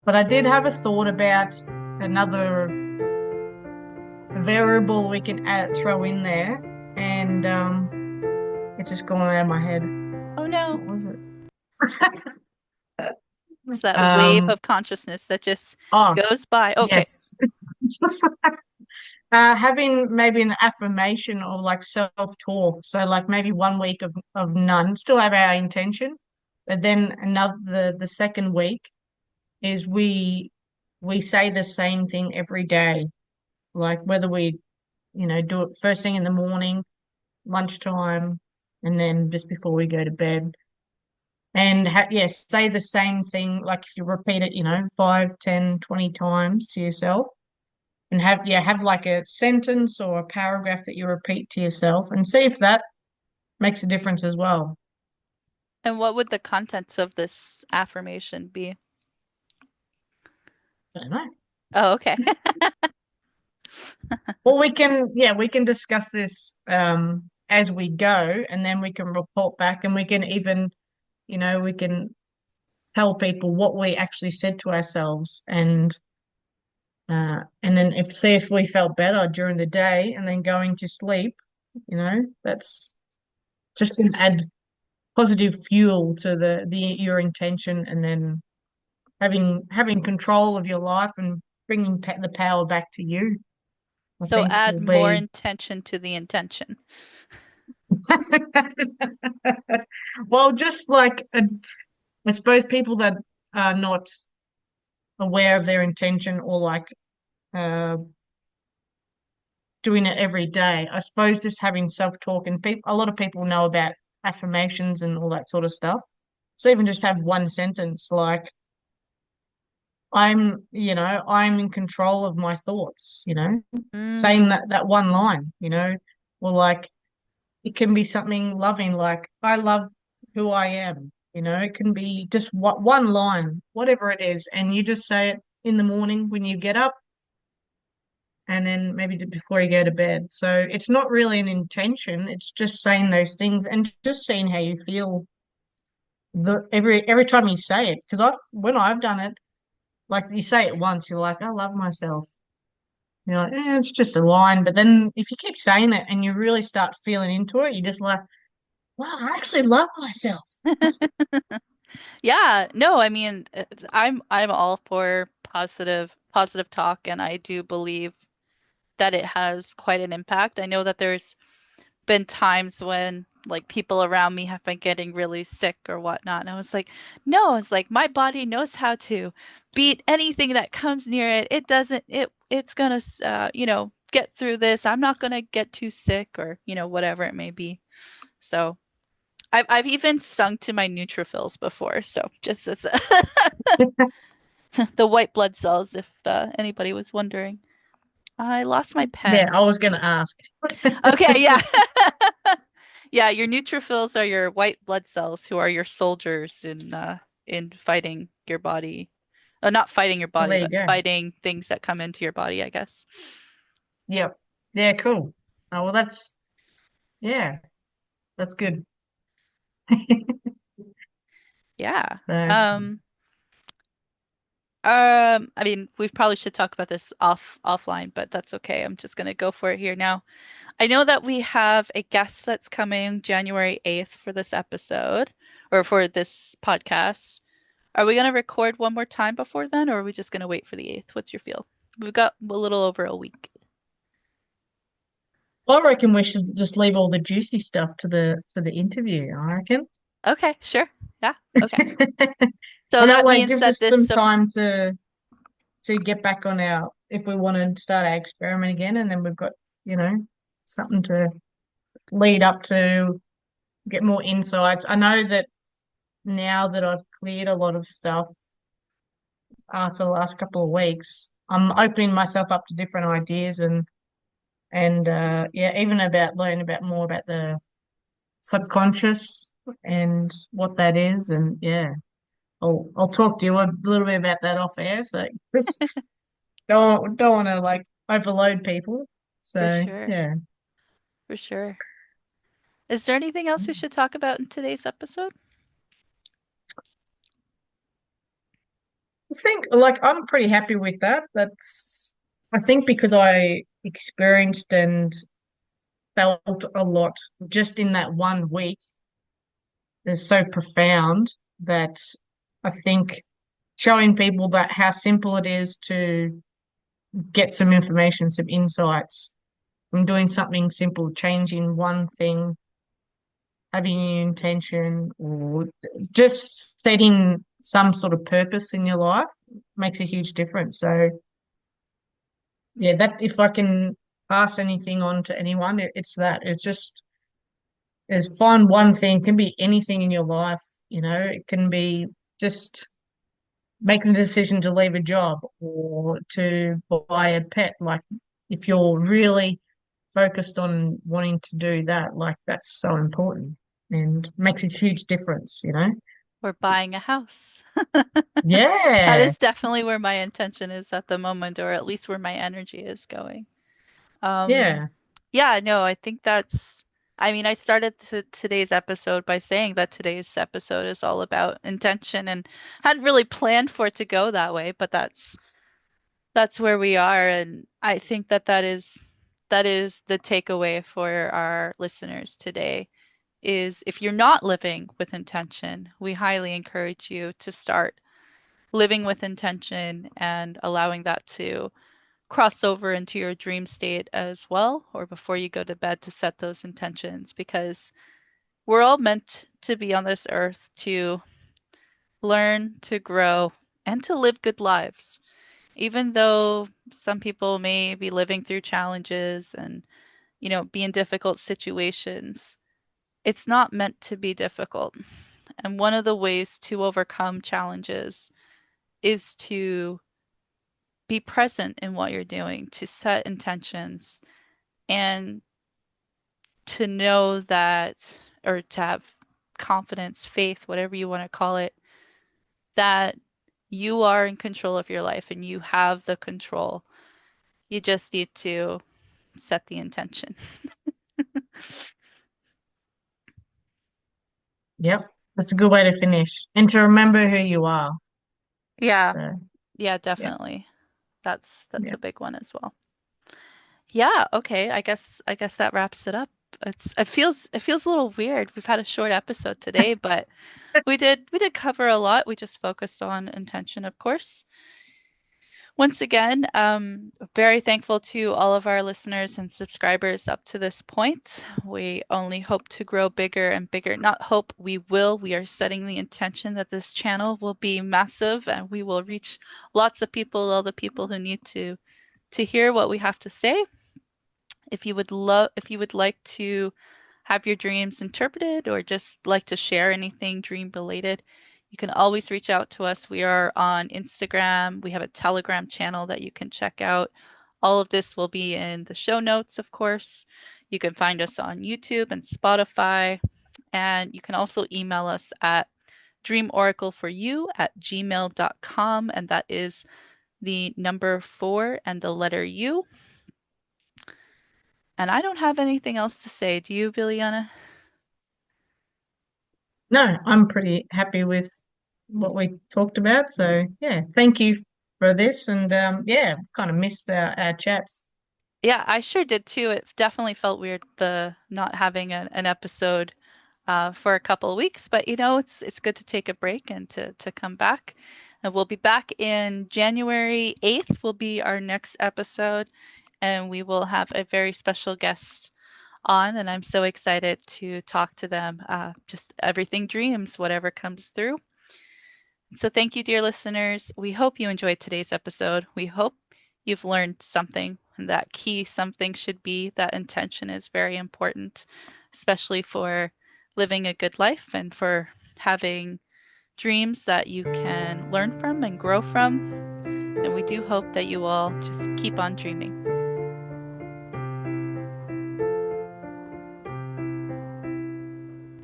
But I did have a thought about another variable we can throw in there, and it's just gone out of my head. Oh no. What was it? It's that wave Um, of consciousness that just oh, goes by. Okay. yes. Having maybe an affirmation or like self-talk. So like maybe 1 week of none, still have our intention, but then another the second week is we say the same thing every day. Like whether we, do it first thing in the morning, lunchtime, and then just before we go to bed. And yes, say the same thing. Like if you repeat it, 5, 10, 20 times to yourself, and have like a sentence or a paragraph that you repeat to yourself, and see if that makes a difference as well. And what would the contents of this affirmation be? I don't know. Oh, okay. Well, we can discuss this as we go, and then we can report back, and we can even, we can tell people what we actually said to ourselves, and then if see if we felt better during the day, and then going to sleep. That's just going to add positive fuel to the your intention, and then having control of your life and bringing the power back to you. I So think add will more be. intention to the intention. Well, just like I suppose people that are not aware of their intention, or like uh, doing it every day. I suppose just having self-talk, and a lot of people know about affirmations and all that sort of stuff. So even just have one sentence like I'm in control of my thoughts, saying Mm. that one line, or like it can be something loving, like I love who I am. It can be just one line, whatever it is, and you just say it in the morning when you get up, and then maybe before you go to bed. So it's not really an intention. It's just saying those things and just seeing how you feel every time you say it. Because when I've done it, like you say it once, you're like, I love myself. You're like, it's just a line. But then if you keep saying it and you really start feeling into it, you're just like, wow, I actually love myself. Yeah, no, I mean, I'm all for positive talk, and I do believe that it has quite an impact. I know that there's been times when like people around me have been getting really sick or whatnot, and I was like, no, it's like my body knows how to beat anything that comes near it. It doesn't, it's gonna, get through this. I'm not gonna get too sick or, whatever it may be. So I've even sung to my neutrophils before. So just as the white blood cells, if anybody was wondering. I lost my Yeah, pen. I was going to ask. Okay, yeah. Yeah, your neutrophils are your white blood cells who are your soldiers in fighting your body. Not fighting your Well, body, there you but go. fighting things that come into your body, I guess. Yep. Yeah, cool. Oh, well, yeah, that's good. Yeah. So, I mean, we probably should talk about this offline, but that's okay. I'm just gonna go for it here now. I know that we have a guest that's coming January 8th for this episode or for this podcast. Are we gonna record one more time before then, or are we just gonna wait for the 8th? What's your feel? We've got a little over a week. I reckon we should just leave all the juicy stuff to the interview, I reckon. Okay, sure. Yeah, okay. So And that that way it means gives that us this, some so time to get back on our if we want to start our experiment again, and then we've got, you know, something to lead up to get more insights. I know that now that I've cleared a lot of stuff after the last couple of weeks, I'm opening myself up to different ideas, and yeah, even about learning about more about the subconscious and what that is. And yeah, I'll talk to you a little bit about that off air. So Chris, don't want to like overload people. for So sure, yeah. for sure. Is there anything else we should talk about in today's episode? I think like I'm pretty happy with that. I think because I experienced and felt a lot just in that 1 week is so profound that I think showing people that how simple it is to get some information, some insights from doing something simple, changing one thing, having an intention, or just setting some sort of purpose in your life makes a huge difference. So yeah, that if I can pass anything on to anyone, it's that. It's just is find one thing, it can be anything in your life, it can be just making the decision to leave a job or to buy a pet. Like if you're really focused on wanting to do that, like that's so important and makes a huge difference. Or buying a house. That Yeah, is definitely where my intention is at the moment, or at least where my energy is going. Um, yeah, yeah, no, I think I mean, I started today's episode by saying that today's episode is all about intention and hadn't really planned for it to go that way, but that's where we are, and I think that is the takeaway for our listeners today is if you're not living with intention, we highly encourage you to start living with intention and allowing that to cross over into your dream state as well, or before you go to bed to set those intentions, because we're all meant to be on this earth to learn, to grow, and to live good lives. Even though some people may be living through challenges and, be in difficult situations, it's not meant to be difficult. And one of the ways to overcome challenges is to be present in what you're doing, to set intentions, and to know that, or to have confidence, faith, whatever you want to call it, that you are in control of your life and you have the control. You just need to set the intention. yep. That's a good way to finish and to remember who you are. Yeah, So, yeah, yeah, definitely. That's yeah. a big one as well. Yeah, okay. I guess that wraps it up. It feels a little weird. We've had a short episode today, but we did cover a lot. We just focused on intention, of course. Once again, very thankful to all of our listeners and subscribers up to this point. We only hope to grow bigger and bigger. Not hope, we will. We are setting the intention that this channel will be massive and we will reach lots of people, all the people who need to hear what we have to say. If you would like to have your dreams interpreted or just like to share anything dream related, you can always reach out to us. We are on Instagram. We have a Telegram channel that you can check out. All of this will be in the show notes, of course. You can find us on YouTube and Spotify. And you can also email us at dreamoracleforyou@gmail.com. And that is the number 4 and the letter U. And I don't have anything else to say. Do you, Billiana? No, I'm pretty happy with what we talked about. So yeah, thank you for this. And yeah, kind of missed our chats. Yeah, I sure did too. It definitely felt weird the not having an episode for a couple of weeks, but it's good to take a break and to come back. And we'll be back in January 8th will be our next episode, and we will have a very special guest on, and I'm so excited to talk to them. Just everything dreams, whatever comes through. So thank you, dear listeners. We hope you enjoyed today's episode. We hope you've learned something, and that key something should be that intention is very important, especially for living a good life and for having dreams that you can learn from and grow from. And we do hope that you all just keep on dreaming.